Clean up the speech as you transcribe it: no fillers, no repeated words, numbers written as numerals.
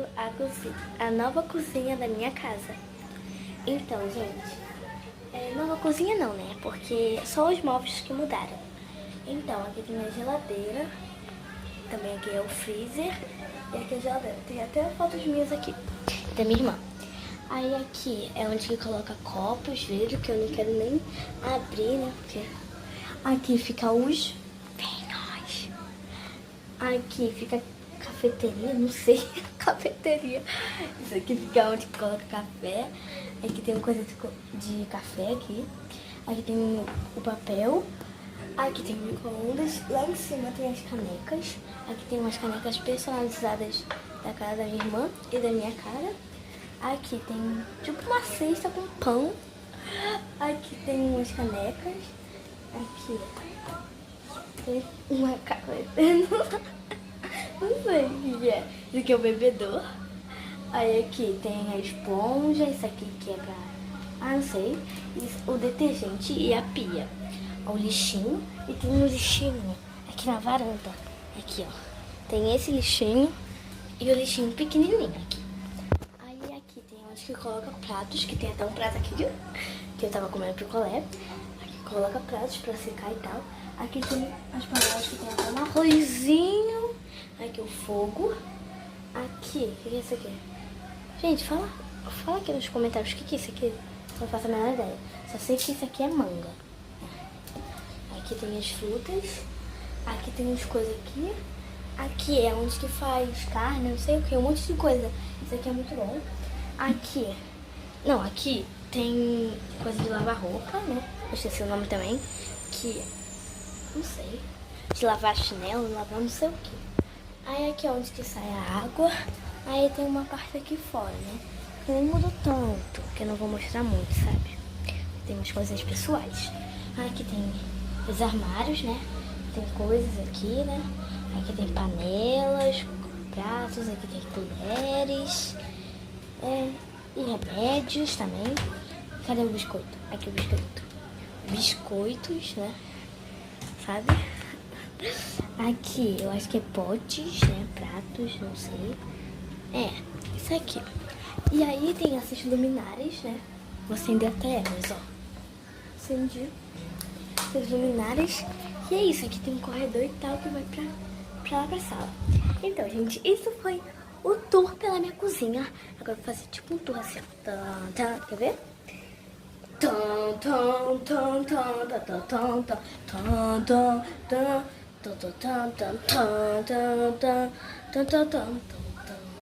mostrando a nova cozinha da minha casa. Então, gente, nova cozinha não, né? Porque só os móveis que mudaram. Então, aqui tem a geladeira, também aqui é o freezer e aqui é a geladeira. Tem até fotos minhas aqui, da minha irmã. Aí aqui é onde que coloca copos, vidro, que eu não quero nem abrir, né? Porque aqui fica os vinhos. Aqui fica cafeteria, não sei, cafeteria. Isso aqui fica onde coloca café. Aqui tem uma coisa de café aqui. Aqui tem o papel. Aqui tem micro-ondas. Lá em cima tem as canecas. Aqui tem umas canecas personalizadas da cara da minha irmã e da minha cara. Aqui tem tipo uma cesta com pão. Aqui tem umas canecas. Aqui tem uma caneta. Não sei o que é. Isso aqui é o bebedor. Aí aqui tem a esponja. Isso aqui que é pra... não sei. Isso, o detergente e a pia. O lixinho. E tem um lixinho aqui na varanda. Aqui, ó. Tem esse lixinho e o lixinho pequenininho aqui. Aí aqui tem onde que coloca pratos. Que tem até um prato aqui, viu? Que eu tava comendo picolé. Aqui coloca pratos pra secar e tal. Aqui tem as panelas que tem até um arrozinho. Aqui o fogo. Aqui, o que é isso aqui? Gente, fala aqui nos comentários o que é isso aqui. Não faço a menor ideia. Só sei que isso aqui é manga. Aqui tem as frutas. Aqui tem umas coisas aqui. Aqui é onde que faz carne, não sei o que, um monte de coisa. Isso aqui é muito bom. Aqui, não, aqui tem coisa de lavar roupa, né? Eu esqueci o nome também. Que, não sei, de lavar chinelo, lavar não sei o que. Aí aqui é onde que sai a água. Aí tem uma parte aqui fora, né? Que nem mudou tanto, que eu não vou mostrar muito, sabe? Tem umas coisas pessoais. Aqui tem os armários, né? Tem coisas aqui, né? Aqui tem panelas, pratos, aqui tem colheres. E remédios também. Cadê o biscoito? Aqui o biscoito. Biscoitos, né? Sabe? Aqui, eu acho que é potes, né? Pratos, não sei. Isso aqui. E aí tem essas luminárias, né? Vou acender até elas, ó. Acendi essas luminárias. E é isso, aqui tem um corredor e tal que vai pra lá pra sala. Então, gente, isso foi o tour pela minha cozinha. Agora eu vou fazer tipo um tour assim, ó. Quer ver?